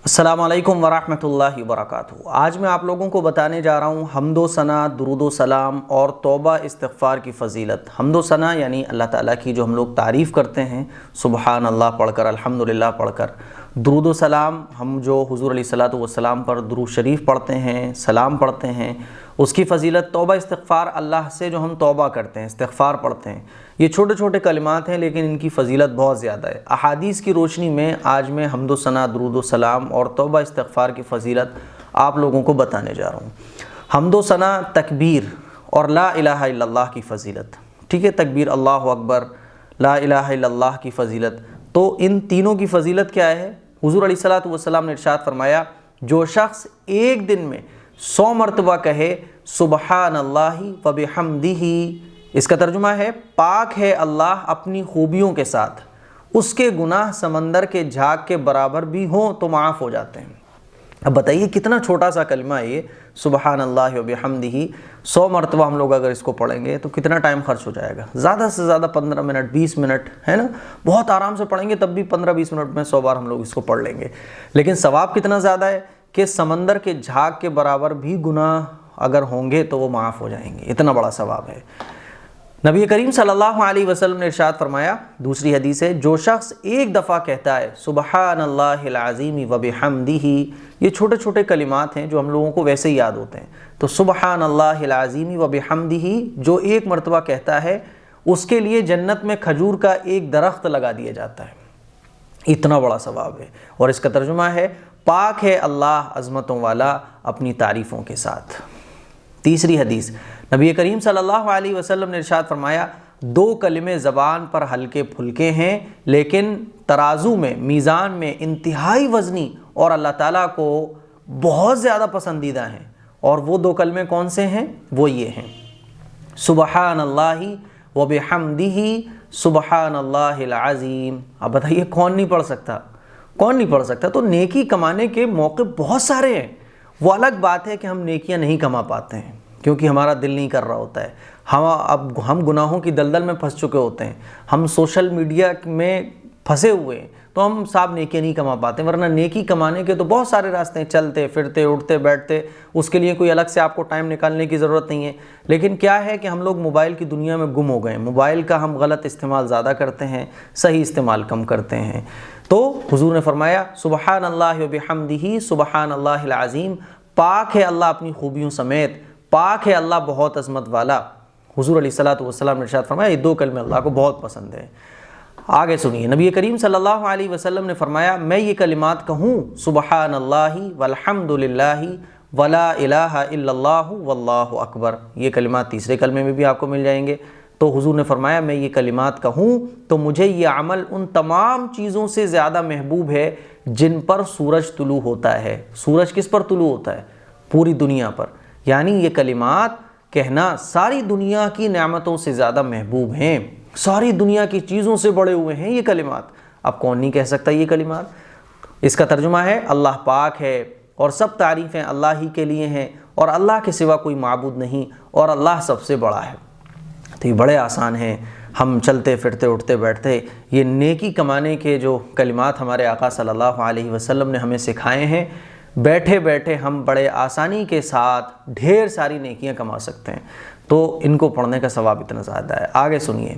السلام علیکم ورحمۃ اللہ وبرکاتہ۔ آج میں آپ لوگوں کو بتانے جا رہا ہوں حمد و ثنا، درود و سلام اور توبہ استغفار کی فضیلت۔ حمد و ثنا یعنی اللہ تعالیٰ کی جو ہم لوگ تعریف کرتے ہیں سبحان اللہ پڑھ کر، الحمدللہ پڑھ کر۔ درود و سلام ہم جو حضور علیہ الصلوۃ والسلام پر درود شریف پڑھتے ہیں، سلام پڑھتے ہیں، اس کی فضیلت۔ توبہ استغفار اللہ سے جو ہم توبہ کرتے ہیں، استغفار پڑھتے ہیں، یہ چھوٹے چھوٹے کلمات ہیں لیکن ان کی فضیلت بہت زیادہ ہے۔ احادیث کی روشنی میں آج میں حمد و ثنا، درود و سلام اور توبہ استغفار کی فضیلت آپ لوگوں کو بتانے جا رہا ہوں۔ حمد و ثنا، تکبیر اور لا الہ الا اللہ کی فضیلت، ٹھیک ہے؟ تکبیر، اللہ اکبر، لا الہ الا اللہ کی فضیلت، تو ان تینوں کی فضیلت کیا ہے؟ حضور علیہ الصلوۃ والسلام نے ارشاد فرمایا، جو شخص ایک دن میں 100 مرتبہ کہے سبحان اللہ و بحمدہ، اس کا ترجمہ ہے پاک ہے اللہ اپنی خوبیوں کے ساتھ، اس کے گناہ سمندر کے جھاگ کے برابر بھی ہوں تو معاف ہو جاتے ہیں۔ اب بتائیے کتنا چھوٹا سا کلمہ ہے یہ، سبحان اللہ و بحمدہ۔ 100 مرتبہ ہم لوگ اگر اس کو پڑھیں گے تو کتنا ٹائم خرچ ہو جائے گا؟ زیادہ سے زیادہ 15 منٹ، 20 منٹ، ہے نا؟ بہت آرام سے پڑھیں گے تب بھی 15-20 منٹ میں 100 بار ہم لوگ اس کو پڑھ لیں گے۔ لیکن ثواب کتنا زیادہ ہے کہ سمندر کے جھاگ کے برابر بھی گناہ اگر ہوں گے تو وہ معاف ہو جائیں گے، اتنا بڑا ثواب ہے۔ نبی کریم صلی اللہ علیہ وسلم نے ارشاد فرمایا، دوسری حدیث ہے، جو شخص ایک دفعہ کہتا ہے سبحان اللہ العظیم و بحمدہ، یہ چھوٹے چھوٹے کلمات ہیں جو ہم لوگوں کو ویسے ہی یاد ہوتے ہیں، تو سبحان اللہ العظیم و بحمدہ جو ایک مرتبہ کہتا ہے اس کے لیے جنت میں کھجور کا ایک درخت لگا دیا جاتا ہے، اتنا بڑا ثواب ہے۔ اور اس کا ترجمہ ہے پاک ہے اللہ عظمتوں والا اپنی تعریفوں کے ساتھ۔ تیسری حدیث، نبی کریم صلی اللہ علیہ وسلم نے ارشاد فرمایا، 2 کلمے زبان پر ہلکے پھلکے ہیں لیکن ترازو میں، میزان میں انتہائی وزنی اور اللہ تعالیٰ کو بہت زیادہ پسندیدہ ہیں۔ اور وہ 2 کلمے کون سے ہیں؟ وہ یہ ہیں، سبحان اللہ و بحمدہ سبحان اللہ العظیم۔ اب بتائیے کون نہیں پڑھ سکتا؟ کون نہیں پڑھ سکتا؟ تو نیکی کمانے کے موقع بہت سارے ہیں۔ وہ الگ بات ہے کہ ہم نیکیاں نہیں کما پاتے ہیں کیونکہ ہمارا دل نہیں کر رہا ہوتا ہے، ہم گناہوں کی دلدل میں پھنس چکے ہوتے ہیں، ہم سوشل میڈیا میں پھنسے ہوئے ہیں، تو ہم صاحب نیکیاں نہیں کما پاتے۔ ورنہ نیکی کمانے کے تو بہت سارے راستے ہیں، چلتے پھرتے، اٹھتے بیٹھتے، اس کے لیے کوئی الگ سے آپ کو ٹائم نکالنے کی ضرورت نہیں ہے۔ لیکن کیا ہے کہ ہم لوگ موبائل کی دنیا میں گم ہو گئے ہیں، موبائل کا ہم غلط استعمال زیادہ کرتے ہیں، صحیح استعمال کم کرتے ہیں۔ تو حضور نے فرمایا سبحان اللہ و بحمدہ سبحان اللہ العظیم، پاک ہے اللہ اپنی خوبیوں سمیت، پاک ہے اللہ بہت عظمت والا۔ حضور علیہ الصلوۃ والسلام نے ارشاد فرمایا یہ 2 کلمے اللہ کو بہت پسند ہیں۔ آگے سنیے، نبی کریم صلی اللہ علیہ وسلم نے فرمایا، میں یہ کلمات کہوں سبحان اللہ والحمد للہ ولا الہ الا اللہ واللہ اکبر، یہ کلمات تیسرے کلمے میں بھی آپ کو مل جائیں گے۔ تو حضور نے فرمایا میں یہ کلمات کہوں تو مجھے یہ عمل ان تمام چیزوں سے زیادہ محبوب ہے جن پر سورج طلوع ہوتا ہے۔ سورج کس پر طلوع ہوتا ہے؟ پوری دنیا پر۔ یعنی یہ کلمات کہنا ساری دنیا کی نعمتوں سے زیادہ محبوب ہیں، ساری دنیا کی چیزوں سے بڑے ہوئے ہیں یہ کلمات۔ اب کون نہیں کہہ سکتا یہ کلمات؟ اس کا ترجمہ ہے اللہ پاک ہے اور سب تعریفیں اللہ ہی کے لیے ہیں اور اللہ کے سوا کوئی معبود نہیں اور اللہ سب سے بڑا ہے۔ تو یہ بڑے آسان ہیں، ہم چلتے پھرتے اٹھتے بیٹھتے یہ نیکی کمانے کے جو کلمات ہمارے آقا صلی اللہ علیہ وسلم نے ہمیں سکھائے ہیں، بیٹھے بیٹھے ہم بڑے آسانی کے ساتھ ڈھیر ساری نیکیاں کما سکتے ہیں۔ تو ان کو پڑھنے کا ثواب اتنا زیادہ ہے۔ آگے سنیے،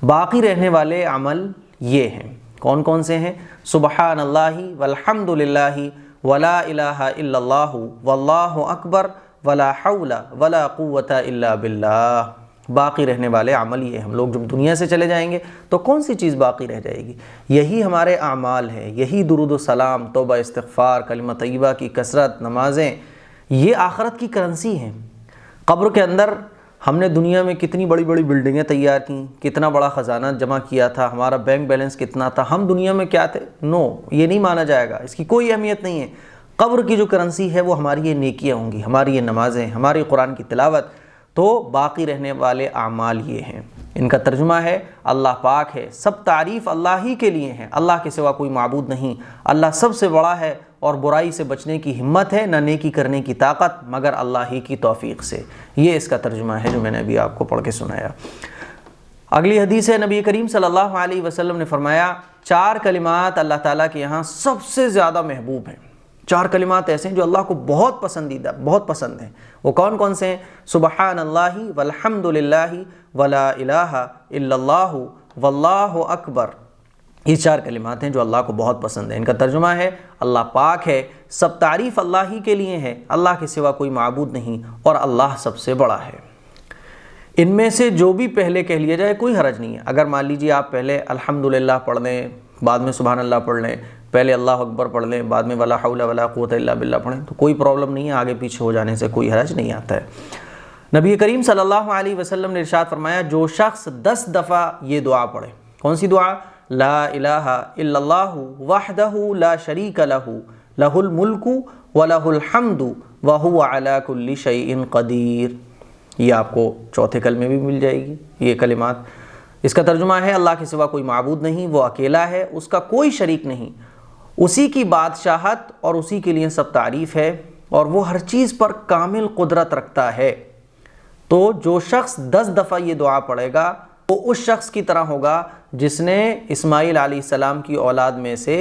باقی رہنے والے عمل یہ ہیں، کون کون سے ہیں؟ سبحان اللہ والحمد للہ ولا الہ الا اللہ واللہ اکبر ولا حول ولا قوت الا باللہ۔ باقی رہنے والے عمل یہ، ہم لوگ جب دنیا سے چلے جائیں گے تو کون سی چیز باقی رہ جائے گی؟ یہی ہمارے اعمال ہیں، یہی درود و سلام، توبہ استغفار، کلمہ طیبہ کی کثرت، نمازیں، یہ آخرت کی کرنسی ہیں۔ قبر کے اندر ہم نے دنیا میں کتنی بڑی بڑی بلڈنگیں تیار کیں، کتنا بڑا خزانہ جمع کیا تھا، ہمارا بینک بیلنس کتنا تھا، ہم دنیا میں کیا تھے؟ نو، یہ نہیں مانا جائے گا، اس کی کوئی اہمیت نہیں ہے۔ قبر کی جو کرنسی ہے وہ ہماری یہ نیکیاں ہوں گی، ہماری یہ نمازیں، ہماری قرآن کی تلاوت۔ تو باقی رہنے والے اعمال یہ ہیں، ان کا ترجمہ ہے اللہ پاک ہے، سب تعریف اللہ ہی کے لیے ہیں، اللہ کے سوا کوئی معبود نہیں، اللہ سب سے بڑا ہے اور برائی سے بچنے کی ہمت ہے، نہ نیکی کرنے کی طاقت مگر اللہ ہی کی توفیق سے۔ یہ اس کا ترجمہ ہے جو میں نے ابھی آپ کو پڑھ کے سنایا۔ اگلی حدیث ہے، نبی کریم صلی اللہ علیہ وسلم نے فرمایا 4 کلمات اللہ تعالیٰ کے یہاں سب سے زیادہ محبوب ہیں۔ 4 کلمات ایسے ہیں جو اللہ کو بہت پسندیدہ، بہت پسند ہیں۔ وہ کون کون سے ہیں؟ سبحان اللہ والحمد للہ ولا الہ الا اللہ واللہ اکبر۔ یہ 4 کلمات ہیں جو اللہ کو بہت پسند ہیں۔ ان کا ترجمہ ہے اللہ پاک ہے، سب تعریف اللہ ہی کے لیے ہے، اللہ کے سوا کوئی معبود نہیں، اور اللہ سب سے بڑا ہے۔ ان میں سے جو بھی پہلے کہہ لیا جائے کوئی حرج نہیں ہے۔ اگر مان لیجیے آپ پہلے الحمدللہ پڑھ لیں، بعد میں سبحان اللہ پڑھ لیں، پہلے اللہ اکبر پڑھ لیں، بعد میں ولا حول ولا قوت الا باللہ پڑھیں، تو کوئی پرابلم نہیں ہے، آگے پیچھے ہو جانے سے کوئی حرج نہیں آتا ہے۔ نبی کریم صلی اللہ علیہ وسلم نے ارشاد فرمایا جو شخص 10 دفعہ یہ دعا پڑھے، کون سی دعا؟ لا الہ الا اللہ وحدہ لا شریک لہ لہ الملک ولہ الحمد وہو علی کل شیء قدیر۔ یہ آپ کو چوتھے کلمے بھی مل جائے گی یہ کلمات۔ اس کا ترجمہ ہے اللہ کے سوا کوئی معبود نہیں، وہ اکیلا ہے، اس کا کوئی شریک نہیں، اسی کی بادشاہت اور اسی کے لیے سب تعریف ہے، اور وہ ہر چیز پر کامل قدرت رکھتا ہے۔ تو جو شخص 10 دفعہ یہ دعا پڑھے گا وہ اس شخص کی طرح ہوگا جس نے اسماعیل علیہ السلام کی اولاد میں سے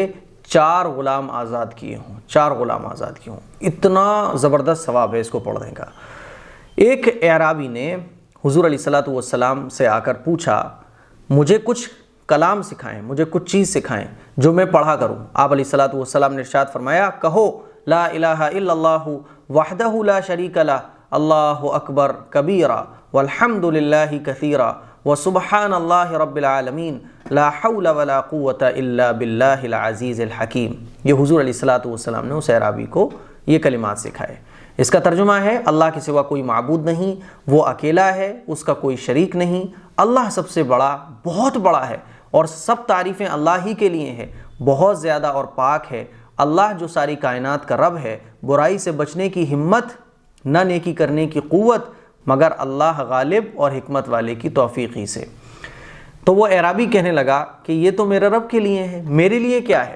4 غلام آزاد کیے ہوں، 4 غلام آزاد کیے ہوں۔ اتنا زبردست ثواب ہے اس کو پڑھنے کا۔ ایک اعرابی نے حضور علیہ السلام سے آ کر پوچھا مجھے کچھ کلام سکھائیں، مجھے کچھ چیز سکھائیں جو میں پڑھا کروں۔ آپ علیہ السلام نے ارشاد فرمایا کہو لا الہ الا اللہ وحدہ لا شریک لہ اللہ اکبر کبیرا والحمد للہ کثیرا وسبحان اللہ رب العالمین لا حول ولا قوة الا باللہ العزیز الحکیم۔ یہ حضور علیہ السلام نے اس اعرابی کو یہ کلمات سکھائے۔ اس کا ترجمہ ہے اللہ کے سوا کوئی معبود نہیں، وہ اکیلا ہے، اس کا کوئی شریک نہیں، اللہ سب سے بڑا، بہت بڑا ہے، اور سب تعریفیں اللہ ہی کے لیے ہیں، بہت زیادہ اور پاک ہے۔ اللہ جو ساری کائنات کا رب ہے، برائی سے بچنے کی ہمت، نہ نیکی کرنے کی قوت، مگر اللہ غالب اور حکمت والے کی توفیق ہی سے۔ تو وہ اعرابی کہنے لگا کہ یہ تو میرے رب کے لیے ہے، میرے لیے کیا ہے؟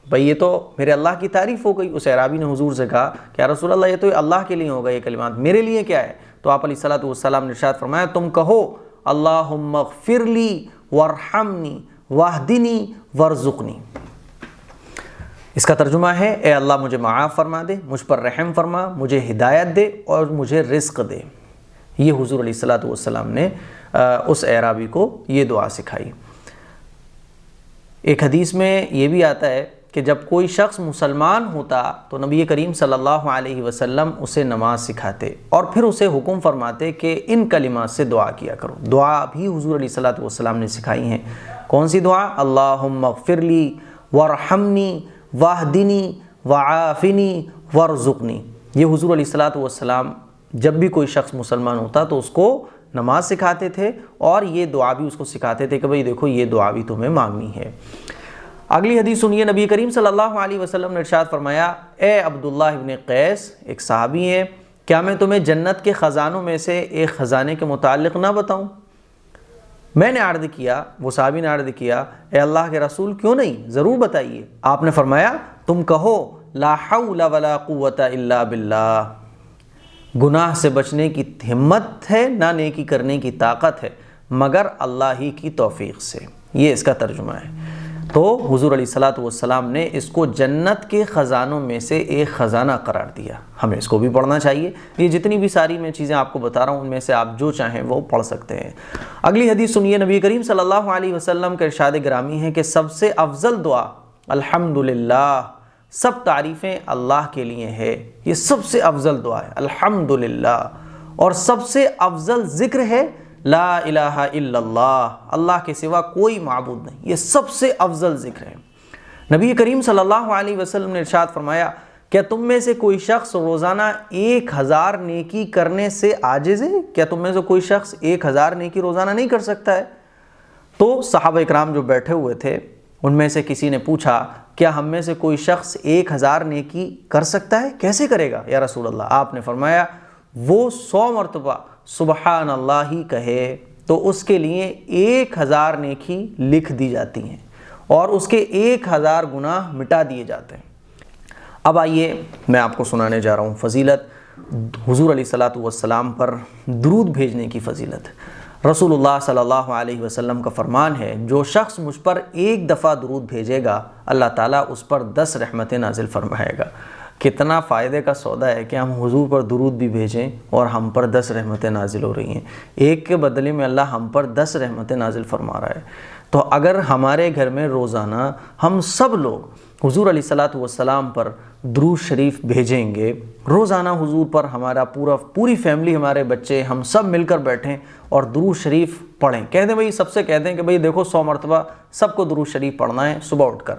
بھئی یہ تو میرے اللہ کی تعریف ہو گئی۔ اس اعرابی نے حضور سے کہا کہ یا رسول اللہ یہ تو اللہ کے لیے ہوگا یہ کلمات، میرے لیے کیا ہے؟ تو آپ علیہ السلام نے ارشاد فرمایا تم کہو اللہم اغفر لی وارحمنی واہدنی وارزقنی۔ اس کا ترجمہ ہے اے اللہ مجھے معاف فرما دے، مجھ پر رحم فرما، مجھے ہدایت دے اور مجھے رزق دے۔ یہ حضور علیہ السلام نے اس اعرابی کو یہ دعا سکھائی۔ ایک حدیث میں یہ بھی آتا ہے کہ جب کوئی شخص مسلمان ہوتا تو نبی کریم صلی اللہ علیہ وسلم اسے نماز سکھاتے اور پھر اسے حکم فرماتے کہ ان کلمات سے دعا کیا کرو۔ دعا بھی حضور علیہ السلام نے سکھائی ہیں۔ کون سی دعا؟ اللہم اغفر لی وارحمنی واہدنی وعافنی وارزقنی۔ یہ حضور علیہ السلام جب بھی کوئی شخص مسلمان ہوتا تو اس کو نماز سکھاتے تھے اور یہ دعا بھی اس کو سکھاتے تھے کہ بھئی دیکھو یہ دعا بھی تمہیں مانگنی ہے۔ اگلی حدیث سنیے، نبی کریم صلی اللہ علیہ وسلم نے ارشاد فرمایا اے عبداللہ ابن قیس، ایک صحابی ہیں، کیا میں تمہیں جنت کے خزانوں میں سے ایک خزانے کے متعلق نہ بتاؤں؟ میں نے عرض کیا، وہ صحابی نے عرض کیا اے اللہ کے رسول کیوں نہیں، ضرور بتائیے۔ آپ نے فرمایا تم کہو لا حول ولا قوت الا باللہ، گناہ سے بچنے کی ہمت ہے، نہ نیکی کرنے کی طاقت ہے مگر اللہ ہی کی توفیق سے۔ یہ اس کا ترجمہ ہے۔ تو حضور علیہ السلام نے اس کو جنت کے خزانوں میں سے ایک خزانہ قرار دیا۔ ہمیں اس کو بھی پڑھنا چاہیے۔ یہ جتنی بھی ساری میں چیزیں آپ کو بتا رہا ہوں ان میں سے آپ جو چاہیں وہ پڑھ سکتے ہیں۔ اگلی حدیث سنیے، نبی کریم صلی اللہ علیہ وسلم کا ارشاد گرامی ہے کہ سب سے افضل دعا الحمدللہ، سب تعریفیں اللہ کے لیے ہے، یہ سب سے افضل دعا ہے الحمدللہ، اور سب سے افضل ذکر ہے لا الہ الا اللہ، اللہ کے سوا کوئی معبود نہیں، یہ سب سے افضل ذکر ہے۔ نبی کریم صلی اللہ علیہ وسلم نے ارشاد فرمایا کیا تم میں سے کوئی شخص روزانہ 1000 نیکی کرنے سے عاجز ہے؟ کیا تم میں سے کوئی شخص 1000 نیکی روزانہ نہیں کر سکتا ہے؟ تو صحابہ اکرام جو بیٹھے ہوئے تھے ان میں سے کسی نے پوچھا کیا ہم میں سے کوئی شخص 1000 نیکی کر سکتا ہے؟ کیسے کرے گا یا رسول اللہ؟ آپ نے فرمایا وہ 100 مرتبہ سبحان اللہ ہی کہے تو اس کے لیے 1000 نیکی لکھ دی جاتی ہیں اور اس کے 1000 گناہ مٹا دیے جاتے ہیں۔ اب آئیے میں آپ کو سنانے جا رہا ہوں فضیلت حضور علیہ السلام پر درود بھیجنے کی فضیلت۔ رسول اللہ صلی اللہ علیہ وسلم کا فرمان ہے جو شخص مجھ پر ایک دفعہ درود بھیجے گا اللہ تعالیٰ اس پر 10 رحمتیں نازل فرمائے گا۔ کتنا فائدے کا سودا ہے کہ ہم حضور پر درود بھی بھیجیں اور ہم پر 10 رحمتیں نازل ہو رہی ہیں، ایک کے بدلے میں اللہ ہم پر 10 رحمتیں نازل فرما رہا ہے۔ تو اگر ہمارے گھر میں روزانہ ہم سب لوگ حضور علیہ الصلاۃ والسلام پر درود شریف بھیجیں گے، روزانہ حضور پر ہمارا پوری فیملی، ہمارے بچے، ہم سب مل کر بیٹھیں اور درود شریف پڑھیں، کہہ دیں بھائی، سب سے کہہ دیں کہ بھائی دیکھو 100 مرتبہ سب کو درود شریف پڑھنا ہے صبح اٹھ کر،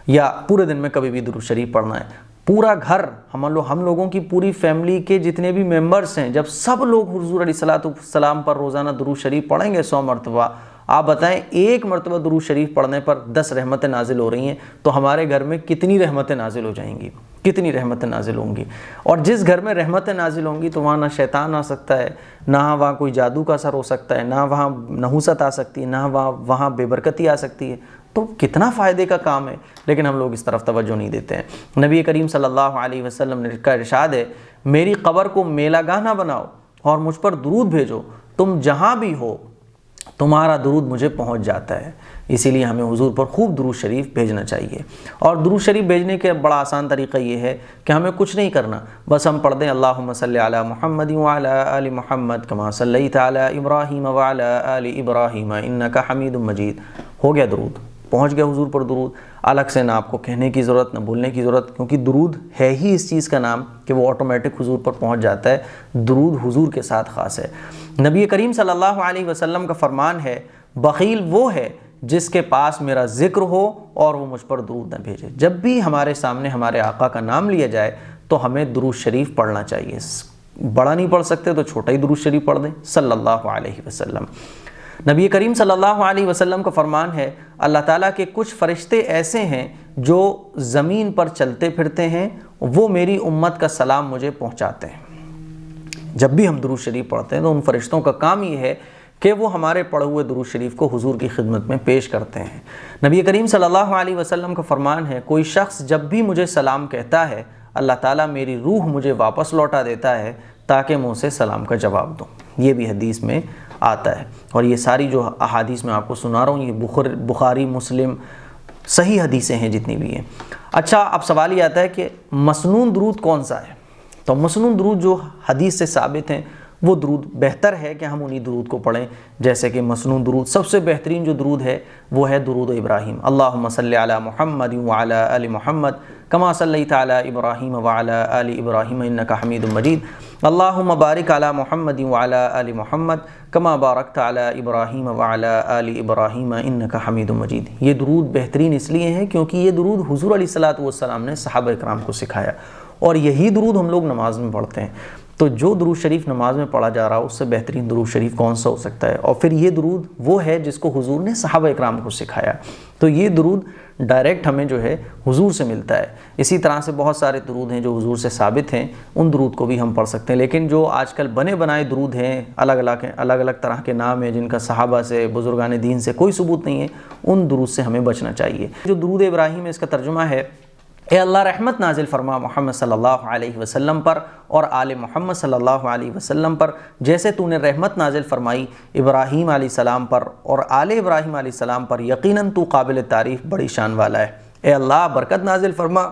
یا پورے دن میں کبھی بھی درود شریف پڑھنا ہے۔ پورا گھر، ہم لوگوں کی پوری فیملی کے جتنے بھی ممبرز ہیں، جب سب لوگ حضور علیہ الصلاۃ والسلام پر روزانہ درود شریف پڑھیں گے 100 مرتبہ، آپ بتائیں ایک مرتبہ درود شریف پڑھنے پر 10 رحمتیں نازل ہو رہی ہیں، تو ہمارے گھر میں کتنی رحمتیں نازل ہو جائیں گی، کتنی رحمتیں نازل ہوں گی۔ اور جس گھر میں رحمتیں نازل ہوں گی تو وہاں نہ شیطان آ سکتا ہے، نہ وہاں کوئی جادو کا اثر ہو سکتا ہے، نہ وہاں نحوست آ سکتی ہے، نہ وہاں بے برکتی آ سکتی ہے۔ تو کتنا فائدے کا کام ہے، لیکن ہم لوگ اس طرف توجہ نہیں دیتے ہیں۔ نبی کریم صلی اللہ علیہ وسلم نے کا ارشاد ہے، میری قبر کو میلہ گاہ نہ بناؤ اور مجھ پر درود بھیجو، تم جہاں بھی ہو تمہارا درود مجھے پہنچ جاتا ہے۔ اسی لیے ہمیں حضور پر خوب درود شریف بھیجنا چاہیے۔ اور درود شریف بھیجنے کے بڑا آسان طریقہ یہ ہے کہ ہمیں کچھ نہیں کرنا، بس ہم پڑھ دیں اللہم صلی علی محمد وعلی آل محمد کما صلیت علی ابراہیم وعلی آل ابراہیم انک حمید مجید۔ ہو گیا درود، پہنچ گیا حضور پر درود۔ الگ سے نہ آپ کو کہنے کی ضرورت، نہ بولنے کی ضرورت، کیونکہ درود ہے ہی اس چیز کا نام کہ وہ آٹومیٹک حضور پر پہنچ جاتا ہے۔ درود حضور کے ساتھ خاص ہے۔ نبی کریم صلی اللہ علیہ وسلم کا فرمان ہے، بخیل وہ ہے جس کے پاس میرا ذکر ہو اور وہ مجھ پر درود نہ بھیجے۔ جب بھی ہمارے سامنے ہمارے آقا کا نام لیا جائے تو ہمیں درود شریف پڑھنا چاہیے۔ بڑا نہیں پڑھ سکتے تو چھوٹا ہی درود شریف پڑھ دیں صلی اللہ علیہ وسلم۔ نبی کریم صلی اللہ علیہ وسلم کا فرمان ہے، اللہ تعالیٰ کے کچھ فرشتے ایسے ہیں جو زمین پر چلتے پھرتے ہیں، وہ میری امت کا سلام مجھے پہنچاتے ہیں۔ جب بھی ہم درود شریف پڑھتے ہیں تو ان فرشتوں کا کام یہ ہے کہ وہ ہمارے پڑھے ہوئے درود شریف کو حضور کی خدمت میں پیش کرتے ہیں۔ نبی کریم صلی اللہ علیہ وسلم کا فرمان ہے، کوئی شخص جب بھی مجھے سلام کہتا ہے اللہ تعالیٰ میری روح مجھے واپس لوٹا دیتا ہے تاکہ میں اسے سلام کا جواب دوں۔ یہ بھی حدیث میں آتا ہے، اور یہ ساری جو احادیث میں آپ کو سنا رہا ہوں یہ بخاری مسلم صحیح حدیثیں ہیں جتنی بھی ہیں۔ اچھا، اب سوال یہ آتا ہے کہ مسنون درود کون سا ہے؟ تو مسنون درود جو حدیث سے ثابت ہیں وہ درود بہتر ہے کہ ہم انہی درود کو پڑھیں، جیسے کہ مسنون درود سب سے بہترین جو درود ہے وہ ہے درود ابراہیم، اللہم صلی علی محمد وعلی آل محمد کما صلیت علی ابراہیم وعلی آل ابراہیم انک حمید مجید، اللہم بارک علی محمد وعلی آل محمد کما بارکت علی ابراہیم وعلی آل ابراہیم انک حمید مجید۔ یہ درود بہترین اس لیے ہے کیونکہ یہ درود حضور علیہ الصلاۃ والسلام نے صحابہ اکرام کو سکھایا، اور یہی درود ہم لوگ نماز میں پڑھتے ہیں۔ تو جو درود شریف نماز میں پڑھا جا رہا اس سے بہترین درود شریف کون سا ہو سکتا ہے؟ اور پھر یہ درود وہ ہے جس کو حضور نے صحابہ اکرام کو سکھایا، تو یہ درود ڈائریکٹ ہمیں جو ہے حضور سے ملتا ہے۔ اسی طرح سے بہت سارے درود ہیں جو حضور سے ثابت ہیں، ان درود کو بھی ہم پڑھ سکتے ہیں، لیکن جو آج کل بنے بنائے درود ہیں، الگ الگ طرح کے نام ہیں جن کا صحابہ سے، بزرگان دین سے کوئی ثبوت نہیں ہے، ان درود سے ہمیں بچنا چاہیے۔ جو درود ابراہیم ہے اس کا ترجمہ ہے، اے اللہ رحمت نازل فرما محمد صلی اللہ علیہ وسلم پر اور آل محمد صلی اللہ علیہ وسلم پر، جیسے تو نے رحمت نازل فرمائی ابراہیم علیہ السلام پر اور آل ابراہیم علیہ السلام پر، یقیناً تو قابل تعریف بڑی شان والا ہے۔ اے اللہ برکت نازل فرما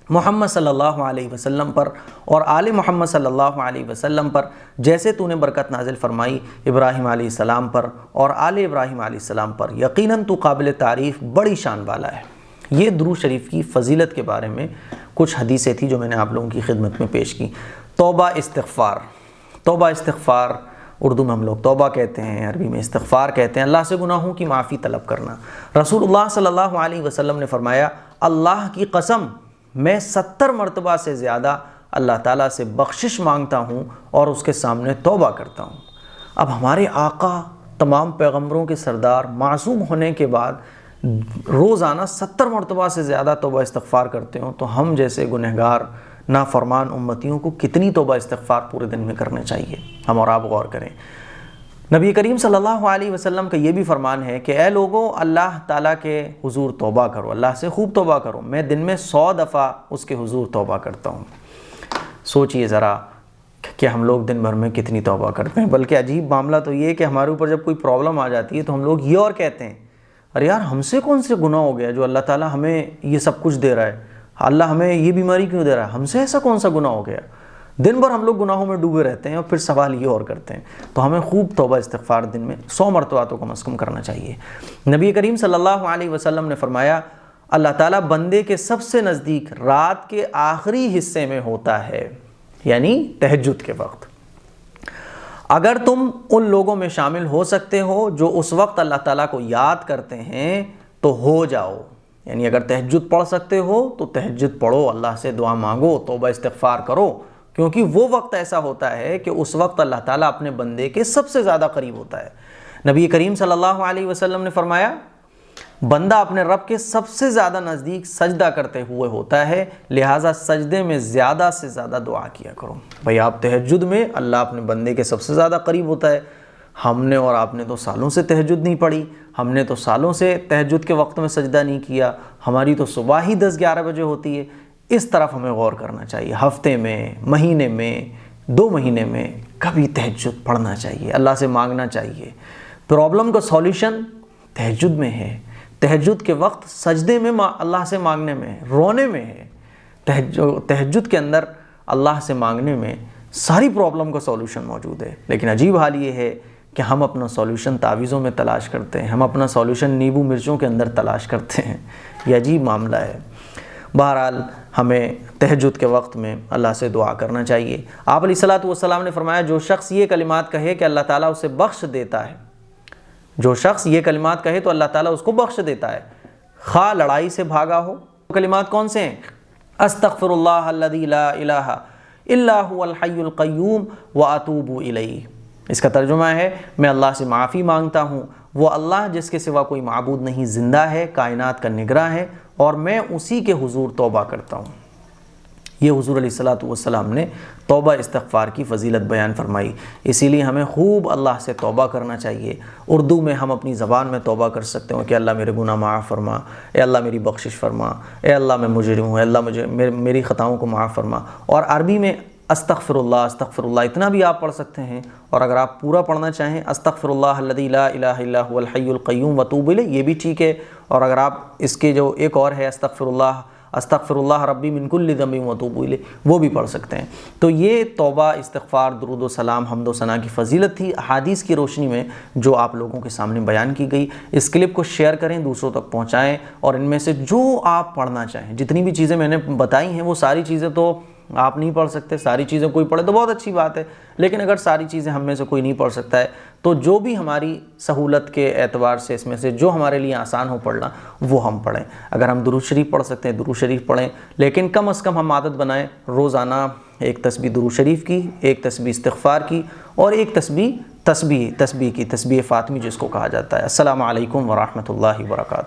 محمد صلی اللہ علیہ وسلم پر اور آل محمد صلی اللہ علیہ وسلم پر، جیسے تو نے برکت نازل فرمائی ابراہیم علیہ السلام پر اور آل ابراہیم علیہ السلام پر، یقیناً تو قابل تعریف بڑی شان والا ہے۔ یہ درود شریف کی فضیلت کے بارے میں کچھ حدیثیں تھیں جو میں نے آپ لوگوں کی خدمت میں پیش کی۔ توبہ استغفار، توبہ استغفار اردو میں ہم لوگ توبہ کہتے ہیں، عربی میں استغفار کہتے ہیں، اللہ سے گناہوں کی معافی طلب کرنا۔ رسول اللہ صلی اللہ علیہ وسلم نے فرمایا، اللہ کی قسم میں 70 مرتبہ سے زیادہ اللہ تعالیٰ سے بخشش مانگتا ہوں اور اس کے سامنے توبہ کرتا ہوں۔ اب ہمارے آقا تمام پیغمبروں کے سردار معصوم ہونے کے بعد روزانہ 70 مرتبہ سے زیادہ توبہ استغفار کرتے ہوں، تو ہم جیسے گنہگار نافرمان امتیوں کو کتنی توبہ استغفار پورے دن میں کرنے چاہیے؟ ہم اور آپ غور کریں۔ نبی کریم صلی اللہ علیہ وسلم کا یہ بھی فرمان ہے کہ اے لوگوں، اللہ تعالیٰ کے حضور توبہ کرو، اللہ سے خوب توبہ کرو، میں دن میں 100 دفعہ اس کے حضور توبہ کرتا ہوں۔ سوچئے ذرا کہ ہم لوگ دن بھر میں کتنی توبہ کرتے ہیں، بلکہ عجیب معاملہ تو یہ ہے کہ ہمارے اوپر جب کوئی پرابلم آ جاتی ہے تو ہم لوگ یہ اور کہتے ہیں، ارے یار ہم سے کون سے گناہ ہو گیا جو اللہ تعالیٰ ہمیں یہ سب کچھ دے رہا ہے، اللہ ہمیں یہ بیماری کیوں دے رہا ہے، ہم سے ایسا کون سا گناہ ہو گیا۔ دن بھر ہم لوگ گناہوں میں ڈوبے رہتے ہیں اور پھر سوال یہ اور کرتے ہیں۔ تو ہمیں خوب توبہ استغفار دن میں 100 مرتبہ تو کم از کم کرنا چاہیے۔ نبی کریم صلی اللہ علیہ وسلم نے فرمایا، اللہ تعالیٰ بندے کے سب سے نزدیک رات کے آخری حصے میں ہوتا ہے، یعنی تہجد کے وقت۔ اگر تم ان لوگوں میں شامل ہو سکتے ہو جو اس وقت اللہ تعالیٰ کو یاد کرتے ہیں تو ہو جاؤ، یعنی اگر تہجد پڑھ سکتے ہو تو تہجد پڑھو، اللہ سے دعا مانگو، توبہ استغفار کرو، کیونکہ وہ وقت ایسا ہوتا ہے کہ اس وقت اللہ تعالیٰ اپنے بندے کے سب سے زیادہ قریب ہوتا ہے۔ نبی کریم صلی اللہ علیہ وسلم نے فرمایا، بندہ اپنے رب کے سب سے زیادہ نزدیک سجدہ کرتے ہوئے ہوتا ہے، لہٰذا سجدے میں زیادہ سے زیادہ دعا کیا کرو۔ بھئی آپ تہجد میں اللہ اپنے بندے کے سب سے زیادہ قریب ہوتا ہے۔ ہم نے اور آپ نے تو سالوں سے تہجد نہیں پڑھی، ہم نے تو سالوں سے تہجد کے وقت میں سجدہ نہیں کیا، ہماری تو صبح ہی 10-11 بجے ہوتی ہے۔ اس طرف ہمیں غور کرنا چاہیے، ہفتے میں، مہینے میں، 2 مہینے میں کبھی تہجد پڑھنا چاہیے، اللہ سے مانگنا چاہیے۔ پرابلم کا سولیوشن تہجد میں ہے، تہجد کے وقت سجدے میں اللہ سے مانگنے میں، رونے میں ہے۔ تہجد کے اندر اللہ سے مانگنے میں ساری پرابلم کا سولیوشن موجود ہے۔ لیکن عجیب حال یہ ہے کہ ہم اپنا سولیوشن تعویذوں میں تلاش کرتے ہیں، ہم اپنا سولیوشن نیبو مرچوں کے اندر تلاش کرتے ہیں۔ یہ عجیب معاملہ ہے۔ بہرحال ہمیں تہجد کے وقت میں اللہ سے دعا کرنا چاہیے۔ آپ علیہ الصلوۃ والسلام نے فرمایا، جو شخص یہ کلمات کہے کہ اللہ تعالیٰ اسے بخش دیتا ہے، جو شخص یہ کلمات کہے تو اللہ تعالیٰ اس کو بخش دیتا ہے، خواہ لڑائی سے بھاگا ہو۔ کلمات کون سے ہیں؟ استغفر اللہ الذی لا الہ الا هو الحی القیوم واتوب الیہ۔ اس کا ترجمہ ہے، میں اللہ سے معافی مانگتا ہوں، وہ اللہ جس کے سوا کوئی معبود نہیں، زندہ ہے، کائنات کا نگراں ہے، اور میں اسی کے حضور توبہ کرتا ہوں۔ یہ حضور علیہ الصلوۃ والسلام نے توبہ استغفار کی فضیلت بیان فرمائی، اسی لیے ہمیں خوب اللہ سے توبہ کرنا چاہیے۔ اردو میں ہم اپنی زبان میں توبہ کر سکتے ہیں کہ اللہ میرے گناہ معاف فرما، اے اللہ میری بخشش فرما، اے اللہ میں مجرم ہوں، اے اللہ مجھے میری خطاؤں کو معاف فرما۔ اور عربی میں استغفر اللہ اتنا بھی آپ پڑھ سکتے ہیں، اور اگر آپ پورا پڑھنا چاہیں استغفر اللہ الذی لا الہ الا هو الحی القیوم واتوب الیہ، یہ بھی ٹھیک ہے۔ اور اگر آپ اس کے جو ایک اور ہے استغفر اللہ ربی من کل ذنب واتوب الیہ، وہ بھی پڑھ سکتے ہیں۔ تو یہ توبہ استغفار، درود و سلام، حمد و ثنا کی فضیلت تھی احادیث کی روشنی میں جو آپ لوگوں کے سامنے بیان کی گئی۔ اس کلپ کو شیئر کریں، دوسروں تک پہنچائیں، اور ان میں سے جو آپ پڑھنا چاہیں، جتنی بھی چیزیں میں نے بتائی ہیں وہ ساری چیزیں تو آپ نہیں پڑھ سکتے، ساری چیزیں کوئی پڑھے تو بہت اچھی بات ہے، لیکن اگر ساری چیزیں ہم میں سے کوئی نہیں پڑھ سکتا ہے تو جو بھی ہماری سہولت کے اعتبار سے اس میں سے جو ہمارے لیے آسان ہو پڑھنا وہ ہم پڑھیں۔ اگر ہم درود شریف پڑھ سکتے ہیں درود شریف پڑھیں، لیکن کم از کم ہم عادت بنائیں روزانہ ایک تسبیح درود شریف کی، ایک تسبیح استغفار کی، اور ایک تسبیح کی تسبیح فاطمی جس کو کہا جاتا ہے۔ السلام علیکم ورحمۃ اللہ وبرکاتہ۔